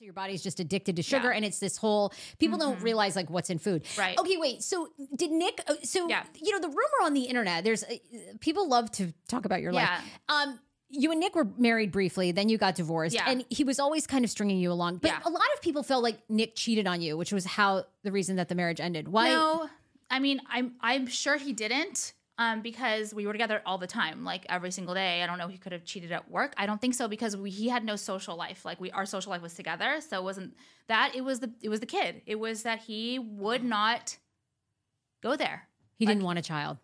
So your body's just addicted to sugar, and it's this whole, people don't realize like what's in food. Right. Okay, wait. So did Nick, you know, the rumor on the internet, there's, people love to talk about your life. You and Nick were married briefly, then you got divorced, and he was always kind of stringing you along. But a lot of people felt like Nick cheated on you, which was the reason that the marriage ended. Why? No, I mean, I'm sure he didn't. Because we were together all the time, like every single day. I don't know if he could have cheated at work. I don't think so, because he had no social life. Like our social life was together, so it wasn't that. It was the kid. It was that he would not go there. He didn't want a child.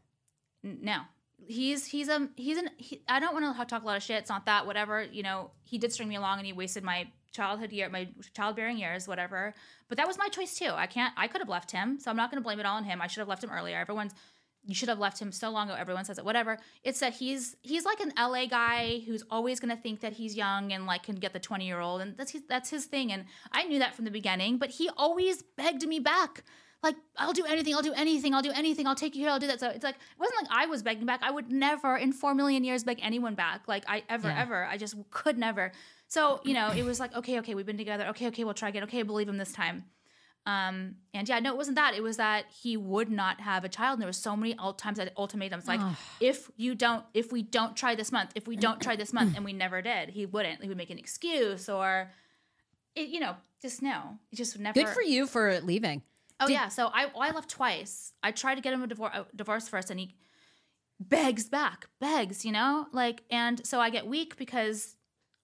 No, I don't want to talk a lot of shit. It's not that. Whatever, you know, he did string me along, and he wasted my childbearing years, whatever. But that was my choice too. I could have left him, so I'm not going to blame it all on him. I should have left him earlier. You should have left him so long ago. Everyone says it, whatever. It's that he's like an LA guy who's always going to think that he's young and like can get the 20-year-old. And that's his thing. And I knew that from the beginning, but he always begged me back. Like, I'll do anything. I'll take you here. I'll do that. So it's like, it wasn't like I was begging back. I would never in 4 million years beg anyone back. Like ever. I just could never. So, you know, it was like, okay, we've been together. Okay, we'll try again. Okay, I believe him this time. And no, it wasn't that. It was that he would not have a child. And there was so many times that ultimatums, like, if we don't try this month, and we never did, he wouldn't. He would make an excuse or, just no. He just would never. Good for you for leaving. Oh, yeah. So I left twice. I tried to get him a divorce first, and he begs, you know? Like, and so I get weak because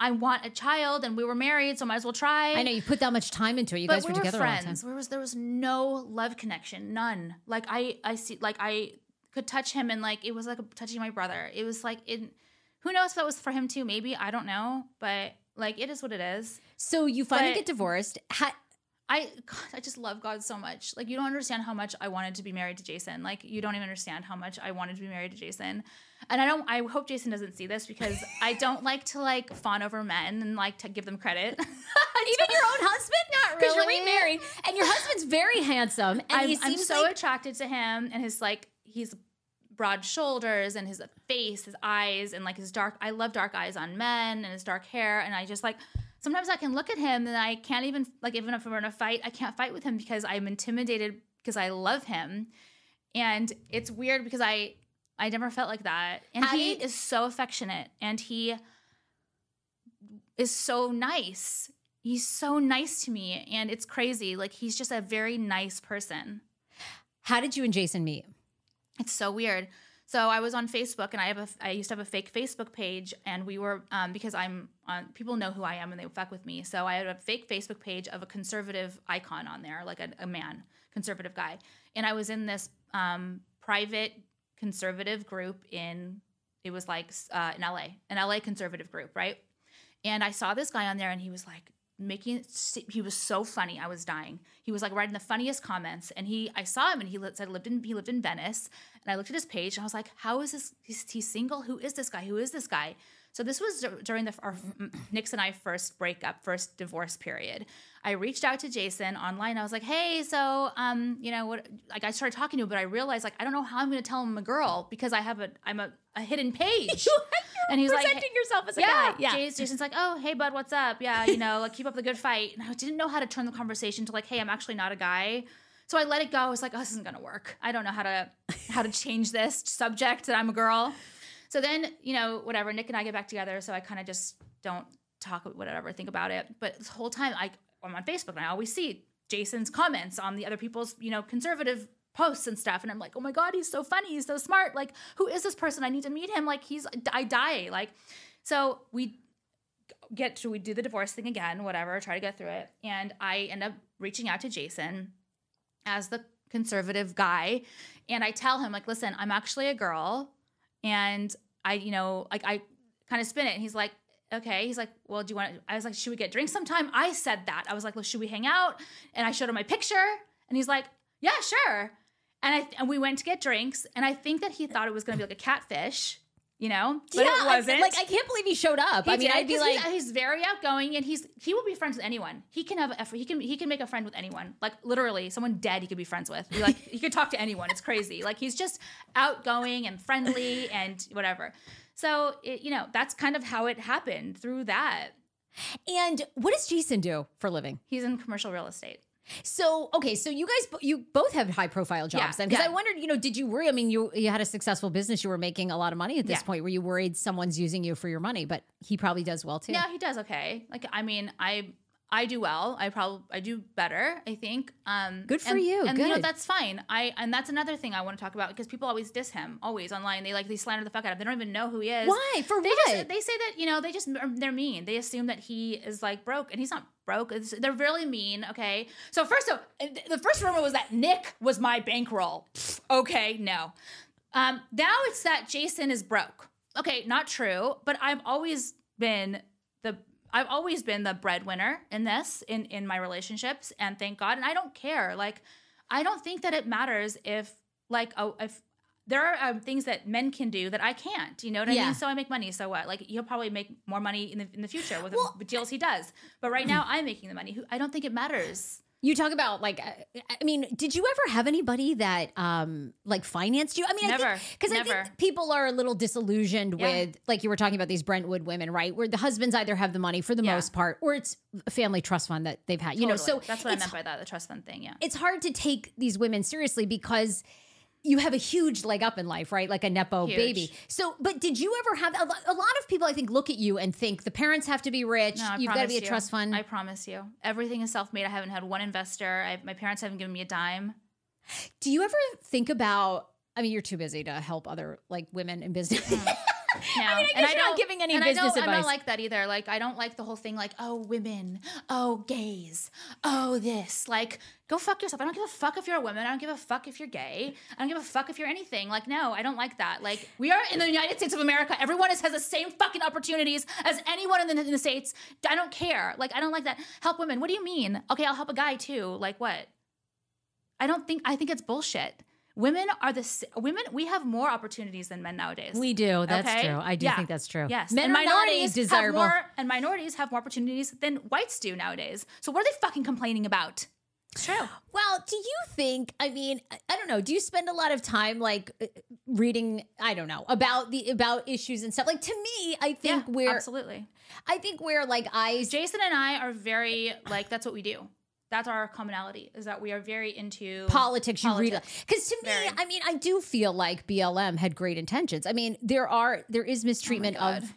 I want a child, and we were married, so might as well try. I know you put that much time into it. You guys were together all the time. There was no love connection, none. Like I see, like I could touch him, and like it was like touching my brother. It was like who knows if that was for him too? Maybe, I don't know, but like it is what it is. So you finally get divorced. I just love God so much. Like, you don't understand how much I wanted to be married to Jason. Like, you don't even understand how much I wanted to be married to Jason. And I hope Jason doesn't see this, because I don't like to like fawn over men and like to give them credit. Even your own husband? Not really. Because you're remarried and your husband's very handsome. And I'm so attracted to him, and his like, he's broad shoulders and his face, his eyes, and like his I love dark eyes on men, and his dark hair. And I just like, sometimes I can look at him and I can't even, like, even if we're in a fight, I can't fight with him because I'm intimidated because I love him. And it's weird because I never felt like that. And he is so affectionate, and he is so nice. He's so nice to me, and it's crazy. Like, he's just a very nice person. How did you and Jason meet? It's so weird. So I was on Facebook, and I used to have a fake Facebook page, and we were, because I'm on, people know who I am and they fuck with me. So I had a fake Facebook page of a conservative icon on there, like a man, conservative guy. And I was in this private conservative group it was like in LA, an LA conservative group, right? And I saw this guy on there, and he was like, he was so funny. I was dying. He was like writing the funniest comments, and I saw him, and he said he lived in Venice, and I looked at his page, and I was like, how is this? He's single? Who is this guy? So this was during our Nick's and I first divorce period. I reached out to Jason online. I was like, hey, so what? Like, I started talking to him, but I realized, like, I don't know how I'm going to tell him I'm a girl, because I'm a hidden page. And he's presenting like, yourself as a guy. Yeah. Jason's like, oh, hey, bud, what's up? Yeah, like, keep up the good fight. And I didn't know how to turn the conversation to like, hey, I'm actually not a guy. So I let it go. I was like, oh, this isn't gonna work. I don't know how to change this subject that I'm a girl. So then, whatever. Nick and I get back together. So I kind of just don't talk, whatever, think about it. But this whole time, I'm on Facebook, and I always see Jason's comments on the other people's, conservative posts and stuff, and I'm like, oh my God, he's so funny, he's so smart, like, who is this person? I need to meet him. Like, I die. Like, so we do the divorce thing again, whatever, try to get through it, and I end up reaching out to Jason as the conservative guy, and I tell him, like, listen, I'm actually a girl, and I kind of spin it, and he's like, okay. He's like, well, do you want to, I was like, should we get drinks sometime? I said that. I was like, well, should we hang out? And I showed him my picture, and he's like, yeah, sure. And we went to get drinks, and I think that he thought it was going to be like a catfish, but it wasn't. I can't believe he showed up. I'd be like, he's very outgoing, and he will be friends with anyone. He can he can make a friend with anyone. Like, literally, someone dead he could be friends with. Like, he could talk to anyone. It's crazy. Like, he's just outgoing and friendly and whatever. So that's kind of how it happened through that. And what does Jason do for a living? He's in commercial real estate. So, okay, so you both have high profile jobs then. Because I wondered, did you worry? I mean, you had a successful business. You were making a lot of money at this point. Were you worried someone's using you for your money? But he probably does well too. Yeah, he does okay. Like, I mean, I do well. I do better, I think. Good for you. And Good. that's fine. And that's another thing I want to talk about because people always diss him, always online. They slander the fuck out of him. They don't even know who he is. Why? For what? They say that, they're mean. They assume that he is like broke and he's not broke. They're really mean, okay? So the first rumor was that Nick was my bankroll. Okay, no. Now it's that Jason is broke. Okay, not true, but I've always been the breadwinner in my relationships, and thank God. And I don't care. Like, I don't think that it matters if there are things that men can do that I can't. You know what I mean? So I make money. So what? Like, he'll probably make more money in the future with the deals he does. But right now, I'm making the money. I don't think it matters. You talk about did you ever have anybody that financed you? I mean, never. Because I think people are a little disillusioned with, like you were talking about these Brentwood women, right? Where the husbands either have the money for the most part, or it's a family trust fund that they've had. Totally. So that's what I meant by that, the trust fund thing. Yeah, it's hard to take these women seriously because you have a huge leg up in life, right? Like a Nepo baby. So, but did you ever have, a lot of people I think look at you and think the parents have to be rich. No, you've got to be a trust fund. I promise you. Everything is self-made. I haven't had one investor. My parents haven't given me a dime. Do you ever think about, I mean, you're too busy to help other women in business. No. I mean, I guess you're not giving any business advice. I don't like that either. Like, I don't like the whole thing like, oh, women, oh, gays, oh, this. Like, go fuck yourself. I don't give a fuck if you're a woman. I don't give a fuck if you're gay. I don't give a fuck if you're anything. Like, no, I don't like that. Like, we are in the United States of America. Everyone has the same fucking opportunities as anyone in the States. I don't care. Like, I don't like that. Help women. What do you mean? Okay, I'll help a guy too. Like, what? I think it's bullshit. Women we have more opportunities than men nowadays. We do. That's true. I do think that's true. Yes. Men and minorities desirable. Minorities have more opportunities than whites do nowadays. So what are they fucking complaining about? It's true. Well, do you think, I mean, I don't know, do you spend a lot of time reading, I don't know, about issues and stuff? Like, to me, I think absolutely. I think Jason and I are very, that's what we do. That's our commonality, is that we are very into politics. Because to me, I mean, I do feel like BLM had great intentions. I mean, there is mistreatment of.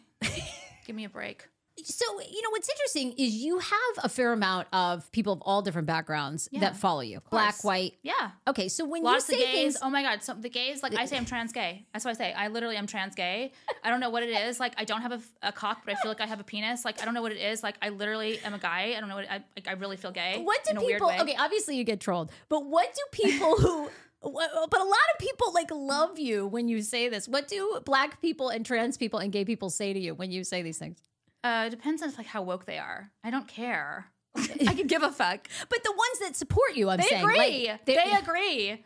Give me a break. So, what's interesting is you have a fair amount of people of all different backgrounds that follow you. Black, white. Yeah. Okay, so when you say gays, things... Oh my God, so the gays, I say I'm trans gay. That's what I say. I literally am trans gay. I don't know what it is. I don't have a cock, but I feel like I have a penis. I don't know what it is. I literally am a guy. I don't know what... I really feel gay. What do people... Okay, obviously you get trolled, but what do people who... But a lot of people love you when you say this. What do Black people and trans people and gay people say to you when you say these things? It depends on how woke they are. I don't care. I can give a fuck. But the ones that support you, I'm saying. Agree. They agree.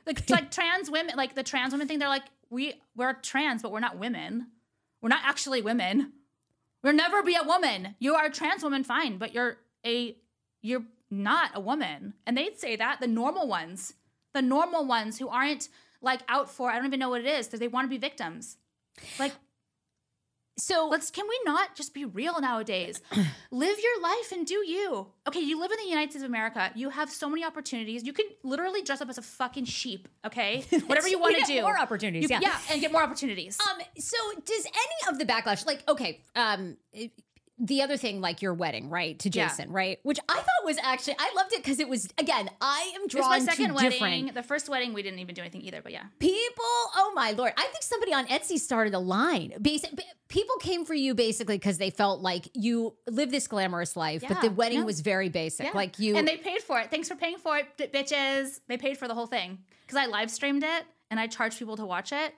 Trans women, the trans women thing, they're like, we're trans, but we're not women. We're not actually women. We'll never be a woman. You are a trans woman, fine, but you're not a woman. And they'd say that, the normal ones who aren't out for, I don't even know what it is, because they want to be victims. So can we not just be real nowadays? Live your life and do you. Okay, you live in the United States of America. You have so many opportunities. You can literally dress up as a fucking sheep, okay? Whatever you want to do. More opportunities, yeah, and get more opportunities. So does any of the backlash, the other thing, your wedding, right, to Jason, right? Which I thought was actually, I loved it because it was, again, I am drawn to different. It was my second wedding. The first wedding, we didn't even do anything either, but yeah. People, oh my Lord. I think somebody on Etsy started a line. People came for you basically because they felt like you live this glamorous life, but the wedding was very basic. Yeah. And they paid for it. Thanks for paying for it, bitches. They paid for the whole thing. Because I live streamed it and I charged people to watch it.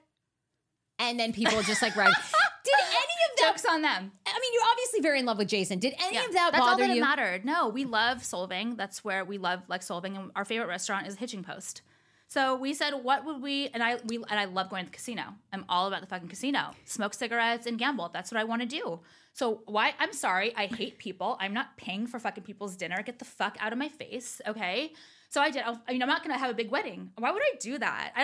And then people just right. Did any of that... Joke's on them. I mean, you're obviously very in love with Jason. Did any of that bother you? That's all that mattered. No, we love Solving. That's where we love Solving. And our favorite restaurant is Hitching Post. So we said, what would we... And I love going to the casino. I'm all about the fucking casino. Smoke cigarettes and gamble. That's what I want to do. So why... I'm sorry. I hate people. I'm not paying for fucking people's dinner. Get the fuck out of my face, okay? So I did. I'm not going to have a big wedding. Why would I do that? I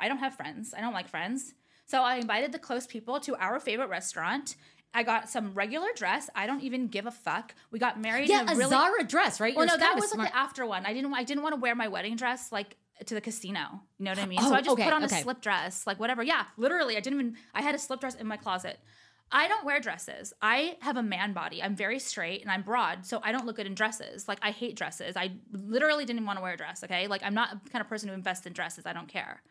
don't have friends. I don't like friends. So I invited the close people to our favorite restaurant, I got some regular dress. I don't even give a fuck. We got married in a really Zara dress, right? Well, no, that was like the after one. I didn't want to wear my wedding dress like to the casino. You know what I mean? So I just put on a slip dress, like whatever. Yeah, literally. I had a slip dress in my closet. I don't wear dresses. I have a man body. I'm very straight and I'm broad, so I don't look good in dresses. Like, I hate dresses. I literally didn't want to wear a dress, okay? Like, I'm not the kind of person who invests in dresses. I don't care.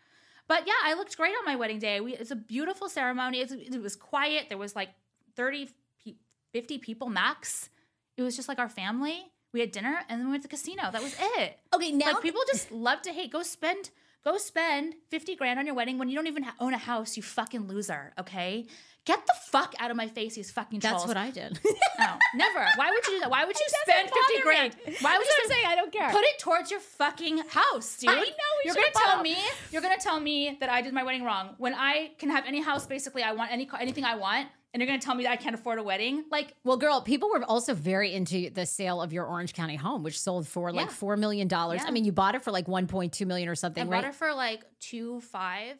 But yeah, I looked great on my wedding day. It's a beautiful ceremony. It was quiet. There was like 50 people max. It was just like our family. We had dinner and then we went to the casino. That was it. Okay, now like, people just love to hate. Go spend 50 grand on your wedding when you don't even own a house, you fucking loser, okay? Get the fuck out of my face, you fucking trolls. That's what I did. No, never. Why would you do that? Why would you spend 50 grand? Why would you say I don't care? Put it towards your fucking house, dude. I know. You're gonna tell me that I did my wedding wrong when I can have any house basically I want, anything I want. And you're going to tell me that I can't afford a wedding? Like, well, girl, people were also very into the sale of your Orange County home, which sold for like $4 million. Yeah. I mean, you bought it for like 1.2 million or something, right? I bought it for like 2.5.